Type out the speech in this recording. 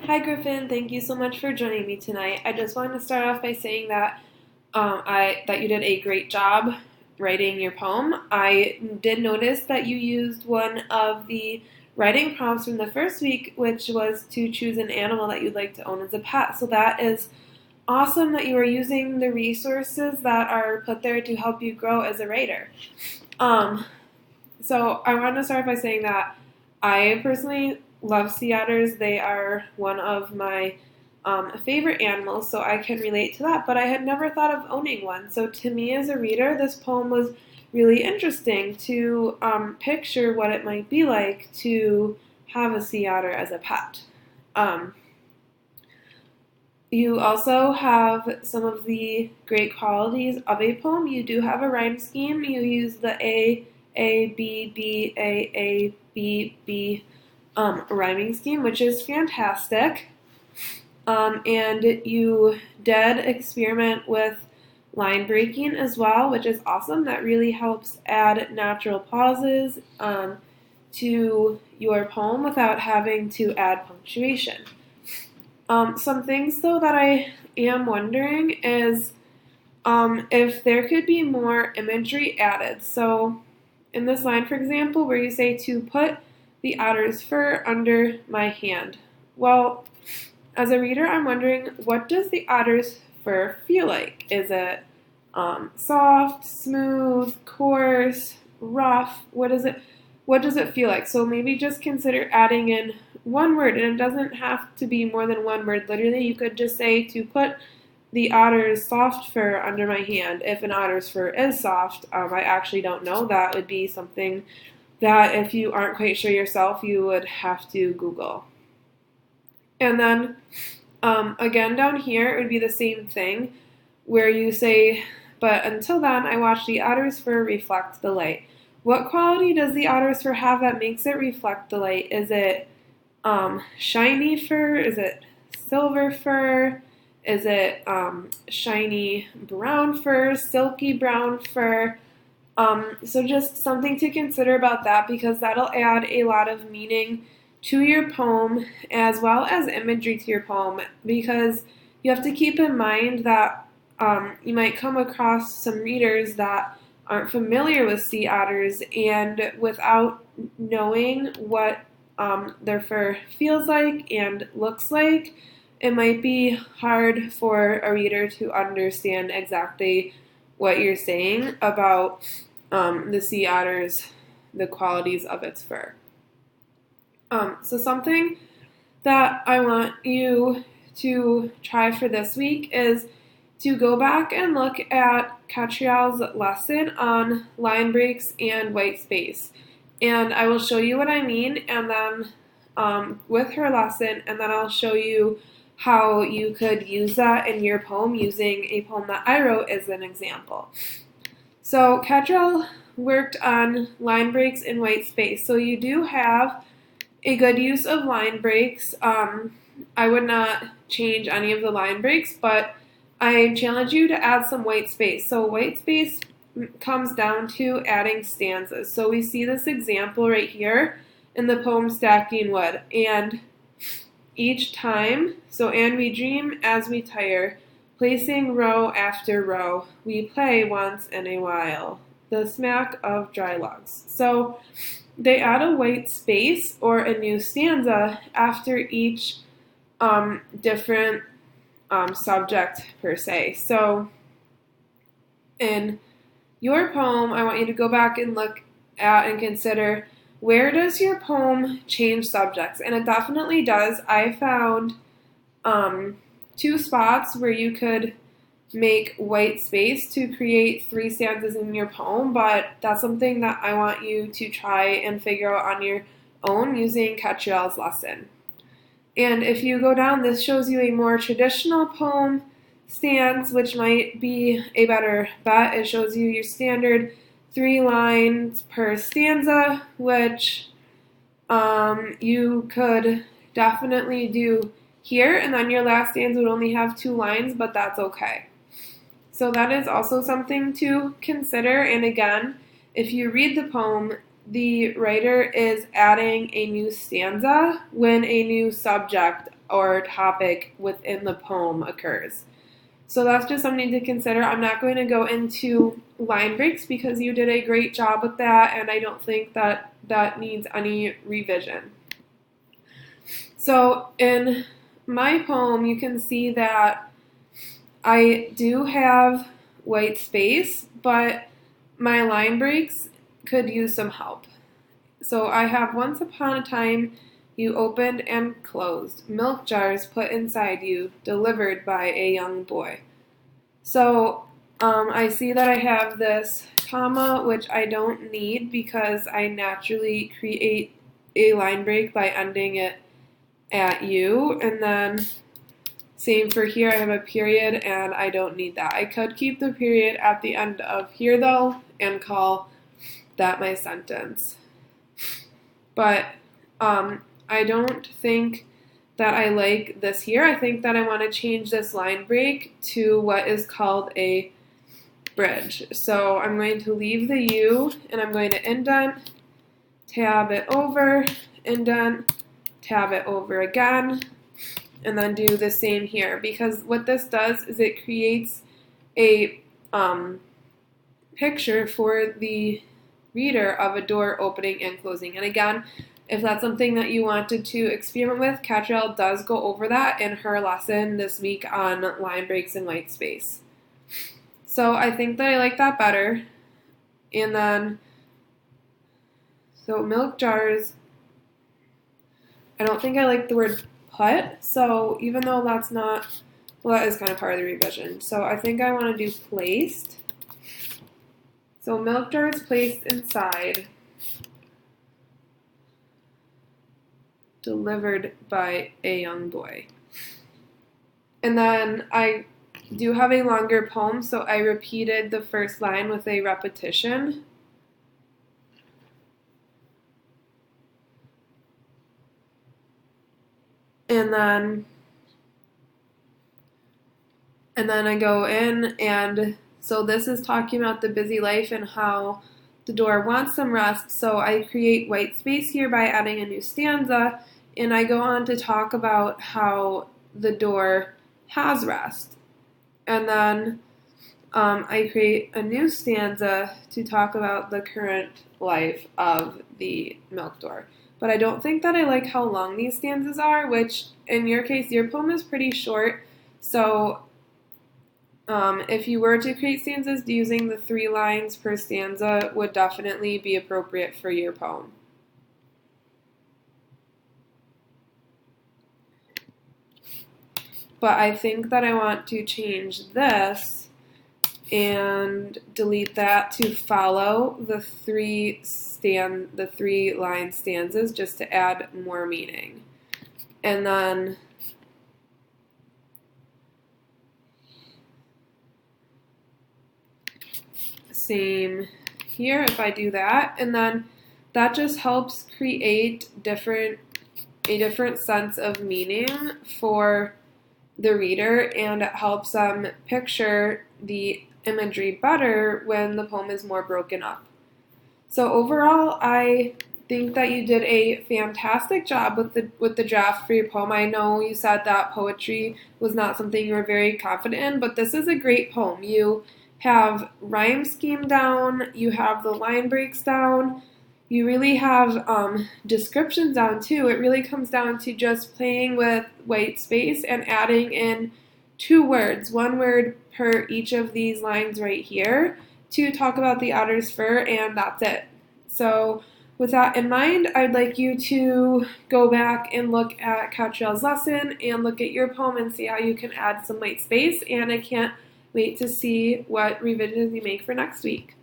Hi Griffin, thank you so much for joining me tonight. I just wanted to start off by saying that that you did a great job writing your poem. I did notice that you used one of the writing prompts from the first week, which was to choose an animal that you'd like to own as a pet. So that is awesome that you are using the resources that are put there to help you grow as a writer. Um, so I want to start by saying that I personally love sea otters. They are one of my favorite animals, so I can relate to that. But I had never thought of owning one. So to me as a reader, this poem was really interesting to picture what it might be like to have a sea otter as a pet. Um, you also have some of the great qualities of a poem. You do have a rhyme scheme. You use the A, B, A, B rhyming scheme, which is fantastic. And you did experiment with line breaking as well, which is awesome. That really helps add natural pauses to your poem without having to add punctuation. Some things, though, that I am wondering is if there could be more imagery added. So, in this line, for example, where you say to put the otter's fur under my hand. Well, as a reader, I'm wondering, what does the otter's fur feel like? Is it soft, smooth, coarse, rough? What does it feel like? So maybe just consider adding in one word, and it doesn't have to be more than one word. Literally, you could just say to put the otter's soft fur under my hand. If an otter's fur is soft, I actually don't know. That would be something that if you aren't quite sure yourself, you would have to Google. And then again down here, it would be the same thing where you say, but until then, I watch the otter's fur reflect the light. What quality does the otter's fur have that makes it reflect the light? Is it shiny fur? Is it silver fur? Is it shiny brown fur, silky brown fur? So just something to consider about that, because that'll add a lot of meaning to your poem as well as imagery to your poem, because you have to keep in mind that you might come across some readers that aren't familiar with sea otters, and without knowing what their fur feels like and looks like, it might be hard for a reader to understand exactly what you're saying about the sea otter's, the qualities of its fur. So something that I want you to try for this week is to go back and look at Catriel's lesson on line breaks and white space. And I will show you what I mean, and then with her lesson, and then I'll show you how you could use that in your poem using a poem that I wrote as an example. So Catriel worked on line breaks and white space. So you do have a good use of line breaks. I would not change any of the line breaks, but I challenge you to add some white space. So white space comes down to adding stanzas. So we see this example right here in the poem Stacking Wood. And each time, and we dream as we tire, placing row after row, we play once in a while, the smack of dry logs. So they add a white space or a new stanza after each different subject per se. So in your poem, I want you to go back and look at and consider, where does your poem change subjects? And it definitely does. I found two spots where you could make white space to create 3 stanzas in your poem, but that's something that I want you to try and figure out on your own using Catriel's lesson. And if you go down, this shows you a more traditional poem stance, which might be a better bet. It shows you your standard 3 lines per stanza, which you could definitely do here, and then your last stanza would only have 2 lines, but that's okay. So that is also something to consider. And again, if you read the poem, the writer is adding a new stanza when a new subject or topic within the poem occurs. So that's just something to consider. I'm not going to go into line breaks because you did a great job with that, and I don't think that that needs any revision. So in my poem, you can see that I do have white space, but my line breaks could use some help. So I have once upon a time you opened and closed, milk jars put inside you, delivered by a young boy. So I see that I have this comma, which I don't need because I naturally create a line break by ending it at you. And then same for here, I have a period and I don't need that. I could keep the period at the end of here though and call that my sentence. But I don't think that I like this here. I think that I want to change this line break to what is called a bridge. So I'm going to leave the U and I'm going to indent, tab it over, indent, tab it over again, and then do the same here. Because what this does is it creates a picture for the reader of a door opening and closing. And again, if that's something that you wanted to experiment with, Catrielle does go over that in her lesson this week on line breaks and white space. So I think that I like that better. And then, so milk jars, I don't think I like the word put, so even though that's not, well, that is kind of part of the revision. So I think I want to do placed. So milk jars placed inside, delivered by a young boy. And then I do have a longer poem, so I repeated the first line with a repetition. And then I go in, and so this is talking about the busy life and how the door wants some rest. So I create white space here by adding a new stanza, and I go on to talk about how the door has rest. And then I create a new stanza to talk about the current life of the milk door. But I don't think that I like how long these stanzas are, which in your case, your poem is pretty short. So if you were to create stanzas, using the 3 lines per stanza would definitely be appropriate for your poem. But I think that I want to change this and delete that to follow the 3 line stanzas just to add more meaning. And then same here if I do that, and then that just helps create a different sense of meaning for the reader, and it helps them picture the imagery better when the poem is more broken up. So overall, I think that you did a fantastic job with the draft for your poem. I know you said that poetry was not something you were very confident in, but this is a great poem. You have rhyme scheme down, you have the line breaks down, you really have descriptions down too. It really comes down to just playing with white space and adding in 2 words, 1 word per each of these lines right here to talk about the otter's fur, and that's it. So with that in mind, I'd like you to go back and look at Catrielle's lesson and look at your poem and see how you can add some white space, and I can't wait to see what revisions you make for next week.